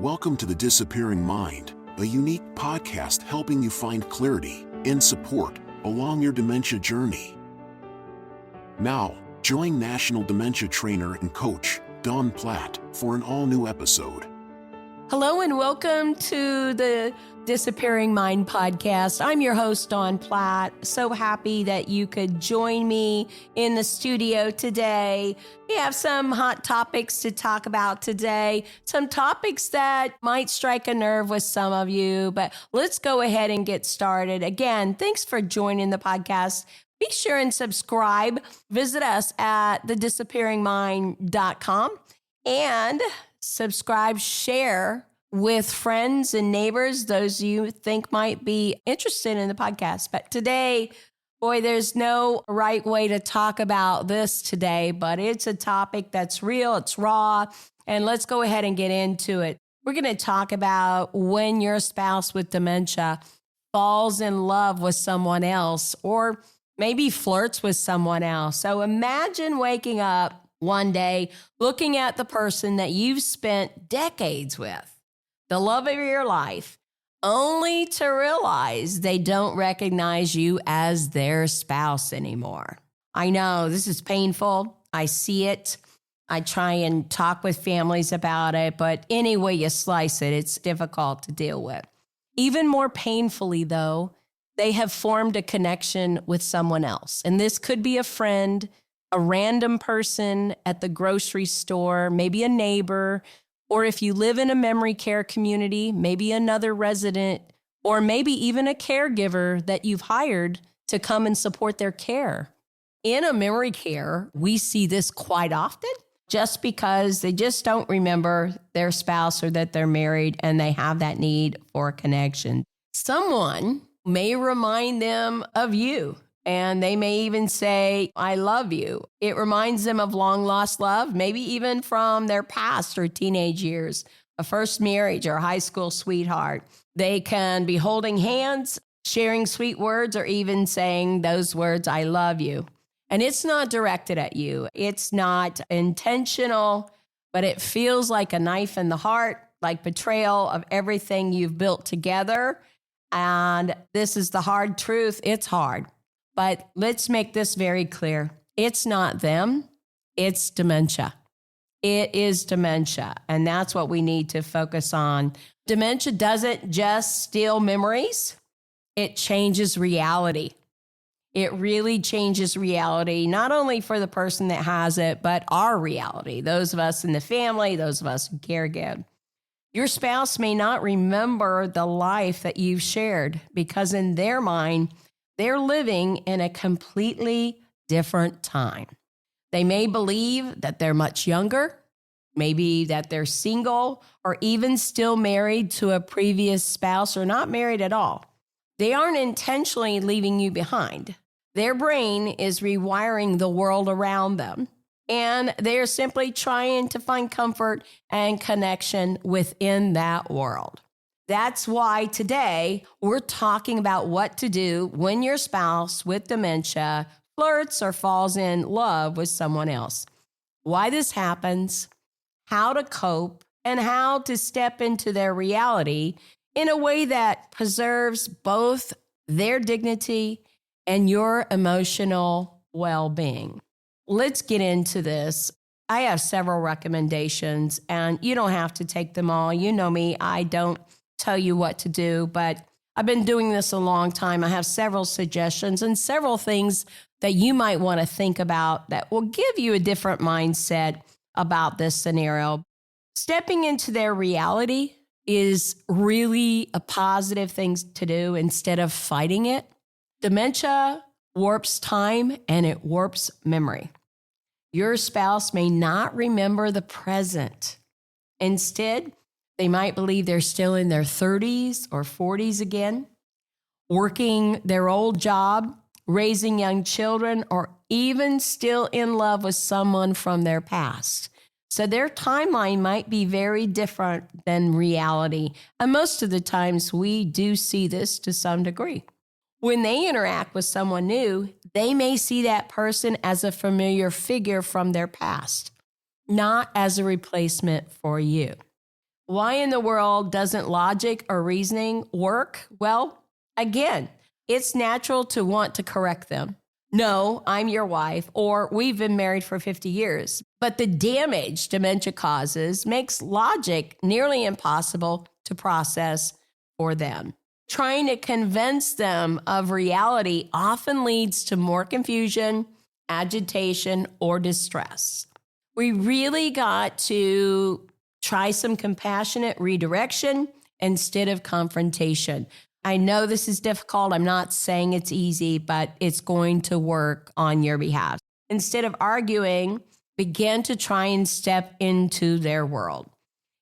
Welcome to The Disappearing Mind, a unique podcast helping you find clarity and support along your dementia journey. Now, join National Dementia Trainer and Coach Dawn Platt for an all-new episode. Hello and welcome to the Disappearing Mind podcast. I'm your host, Dawn Platt. So happy that you could join me in the studio today. We have some hot topics to talk about today, some topics that might strike a nerve with some of you, but let's go ahead and get started. Again, thanks for joining the podcast. Be sure and subscribe. Visit us at thedisappearingmind.com and subscribe, share with friends and neighbors, those you think might be interested in the podcast. But today, boy, there's no right way to talk about this today, but it's a topic that's real, it's raw, and let's go ahead and get into it. We're going to talk about when your spouse with dementia falls in love with someone else or maybe flirts with someone else. So imagine waking up one day, looking at the person that you've spent decades with, the love of your life, only to realize they don't recognize you as their spouse anymore. I know this is painful. I see it. I try and talk with families about it, but any way you slice it, it's difficult to deal with. Even more painfully, though, they have formed a connection with someone else. And this could be a friend, a random person at the grocery store, maybe a neighbor, or if you live in a memory care community, maybe another resident, or maybe even a caregiver that you've hired to come and support their care. In a memory care, we see this quite often just because they just don't remember their spouse or that they're married and they have that need for a connection. Someone may remind them of you. And they may even say, I love you. It reminds them of long lost love, maybe even from their past or teenage years, a first marriage or high school sweetheart. They can be holding hands, sharing sweet words, or even saying those words, I love you. And it's not directed at you. It's not intentional, but it feels like a knife in the heart, like betrayal of everything you've built together. And this is the hard truth. It's hard. But let's make this very clear. It's not them, it's dementia. It is dementia, and that's what we need to focus on. Dementia doesn't just steal memories, it changes reality. It really changes reality, not only for the person that has it, but our reality, those of us in the family, those of us who caregive. Your spouse may not remember the life that you've shared because in their mind, they're living in a completely different time. They may believe that they're much younger, maybe that they're single, or even still married to a previous spouse or not married at all. They aren't intentionally leaving you behind. Their brain is rewiring the world around them, and they're simply trying to find comfort and connection within that world. That's why today we're talking about what to do when your spouse with dementia flirts or falls in love with someone else, why this happens, how to cope, and how to step into their reality in a way that preserves both their dignity and your emotional well-being. Let's get into this. I have several recommendations, and you don't have to take them all. You know me, I don't tell you what to do, but I've been doing this a long time. I have several suggestions and several things that you might want to think about that will give you a different mindset about this scenario. Stepping into their reality is really a positive thing to do instead of fighting it. Dementia warps time and it warps memory. Your spouse may not remember the present. Instead, they might believe they're still in their 30s or 40s again, working their old job, raising young children, or even still in love with someone from their past. So their timeline might be very different than reality. And most of the times we do see this to some degree. When they interact with someone new, they may see that person as a familiar figure from their past, not as a replacement for you. Why in the world doesn't logic or reasoning work? Well, again, it's natural to want to correct them. No, I'm your wife, or we've been married for 50 years. But the damage dementia causes makes logic nearly impossible to process for them. Trying to convince them of reality often leads to more confusion, agitation, or distress. We really got to try some compassionate redirection instead of confrontation. I know this is difficult. I'm not saying it's easy, but it's going to work on your behalf. Instead of arguing, begin to try and step into their world.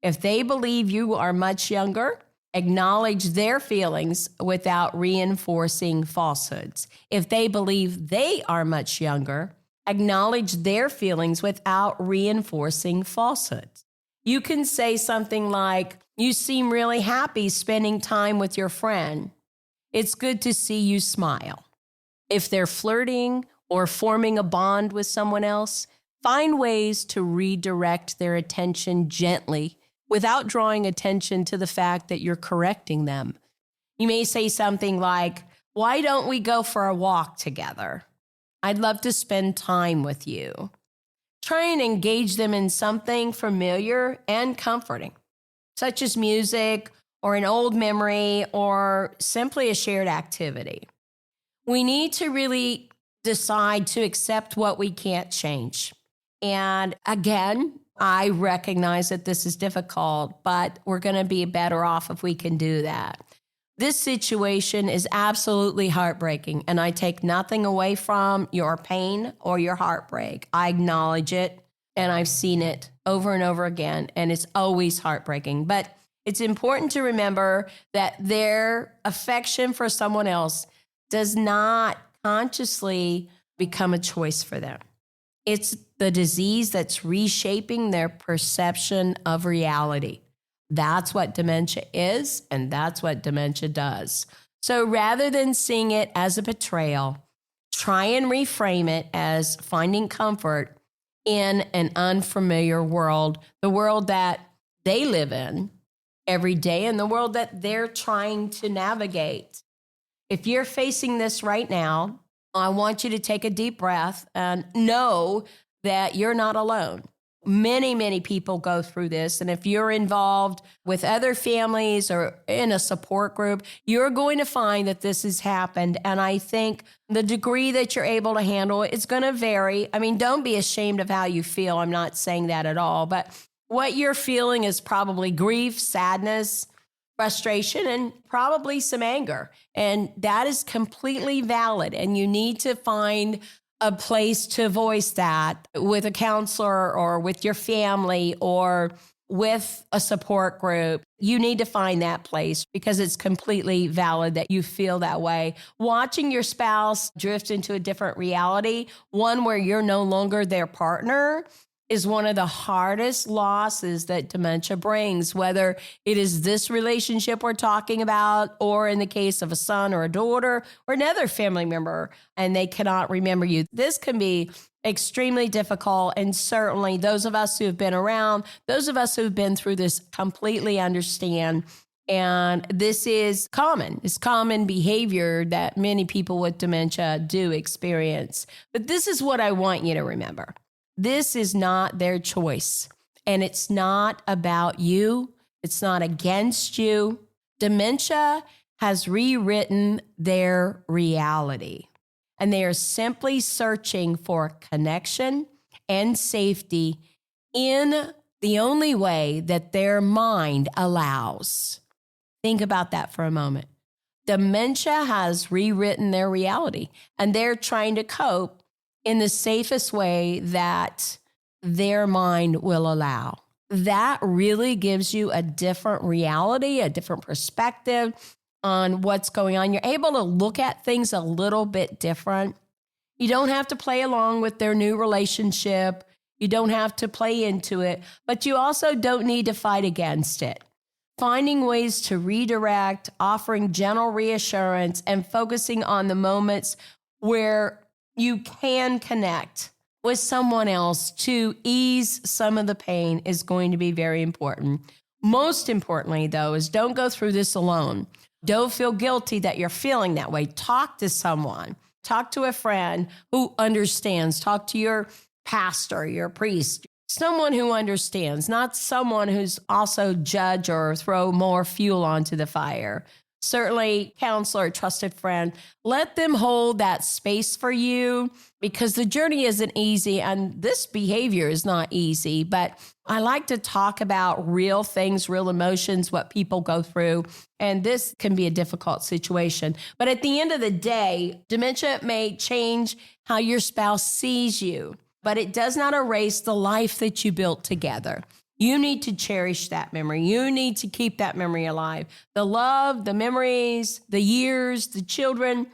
If they believe you are much younger, acknowledge their feelings without reinforcing falsehoods. If they believe they are much younger, acknowledge their feelings without reinforcing falsehoods. You can say something like, "You seem really happy spending time with your friend. It's good to see you smile." If they're flirting or forming a bond with someone else, find ways to redirect their attention gently without drawing attention to the fact that you're correcting them. You may say something like, "Why don't we go for a walk together? I'd love to spend time with you." Try and engage them in something familiar and comforting, such as music or an old memory or simply a shared activity. We need to really decide to accept what we can't change. And again, I recognize that this is difficult, but we're going to be better off if we can do that. This situation is absolutely heartbreaking, and I take nothing away from your pain or your heartbreak. I acknowledge it, and I've seen it over and over again, and it's always heartbreaking. But it's important to remember that their affection for someone else does not consciously become a choice for them. It's the disease that's reshaping their perception of reality. That's what dementia is, and that's what dementia does. So rather than seeing it as a betrayal, try and reframe it as finding comfort in an unfamiliar world, the world that they live in every day and the world that they're trying to navigate. If you're facing this right now, I want you to take a deep breath and know that you're not alone. Many, many people go through this. And if you're involved with other families or in a support group, you're going to find that this has happened. And I think the degree that you're able to handle it, it's going to vary. I mean, don't be ashamed of how you feel. I'm not saying that at all. But what you're feeling is probably grief, sadness, frustration, and probably some anger. And that is completely valid. And you need to find a place to voice that with a counselor or with your family or with a support group. You need to find that place because it's completely valid that you feel that way. Watching your spouse drift into a different reality, one where you're no longer their partner, is one of the hardest losses that dementia brings, whether it is this relationship we're talking about, or in the case of a son or a daughter or another family member, and they cannot remember you. This can be extremely difficult. And certainly those of us who have been around, those of us who've been through this completely understand. And this is common. It's common behavior that many people with dementia do experience. But this is what I want you to remember. This is not their choice, and it's not about you. It's not against you. Dementia has rewritten their reality, and they are simply searching for connection and safety in the only way that their mind allows. Think about that for a moment. Dementia has rewritten their reality, and they're trying to cope in the safest way that their mind will allow. That really gives you a different reality, a different perspective on what's going on. You're able to look at things a little bit different. You don't have to play along with their new relationship. You don't have to play into it, but you also don't need to fight against it. Finding ways to redirect, offering gentle reassurance, and focusing on the moments where you can connect with someone else to ease some of the pain is going to be very important. Most importantly, though, is don't go through this alone. Don't feel guilty that you're feeling that way. Talk to someone. Talk to a friend who understands. Talk to your pastor, your priest, someone who understands, not someone who's also judge or throw more fuel onto the fire. Certainly, counselor, trusted friend, let them hold that space for you because the journey isn't easy and this behavior is not easy. But I like to talk about real things, real emotions, what people go through. And this can be a difficult situation. But at the end of the day, dementia may change how your spouse sees you, but it does not erase the life that you built together. You need to cherish that memory. You need to keep that memory alive. The love, the memories, the years, the children,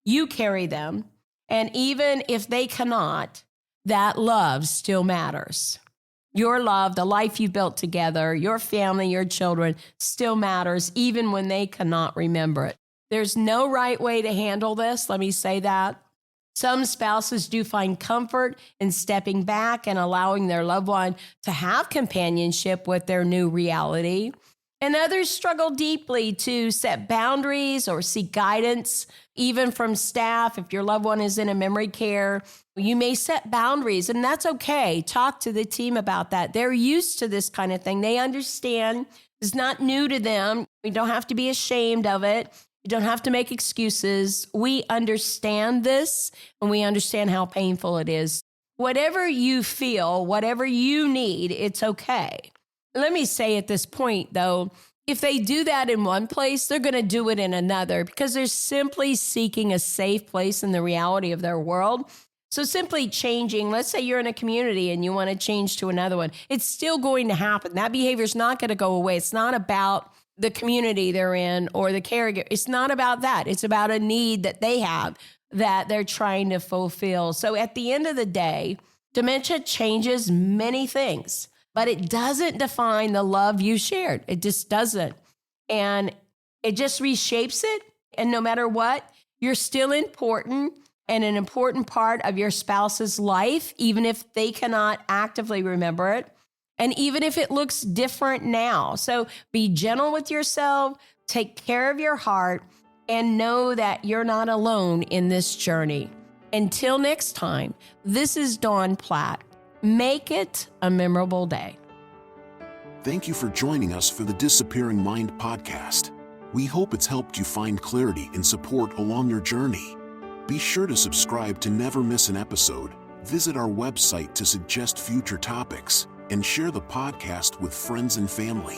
you carry them. And even if they cannot, that love still matters. Your love, the life you built together, your family, your children still matters, even when they cannot remember it. There's no right way to handle this. Let me say that. Some spouses do find comfort in stepping back and allowing their loved one to have companionship with their new reality. And others struggle deeply to set boundaries or seek guidance, even from staff. If your loved one is in a memory care, you may set boundaries, and that's okay. Talk to the team about that. They're used to this kind of thing. They understand. It's not new to them. We don't have to be ashamed of it. You don't have to make excuses. We understand this, and we understand how painful it is. Whatever you feel, whatever you need, it's okay. Let me say at this point, though, if they do that in one place, they're going to do it in another because they're simply seeking a safe place in the reality of their world. So simply changing, let's say you're in a community and you want to change to another one, it's still going to happen. That behavior is not going to go away. It's not about the community they're in or the caregiver. It's not about that. It's about a need that they have that they're trying to fulfill. So at the end of the day, dementia changes many things, but it doesn't define the love you shared. It just doesn't. And it just reshapes it. And no matter what, you're still important and an important part of your spouse's life, even if they cannot actively remember it. And even if it looks different now. So be gentle with yourself, take care of your heart, and know that you're not alone in this journey. Until next time, this is Dawn Platt. Make it a memorable day. Thank you for joining us for the Disappearing Mind podcast. We hope it's helped you find clarity and support along your journey. Be sure to subscribe to never miss an episode. Visit our website to suggest future topics and share the podcast with friends and family.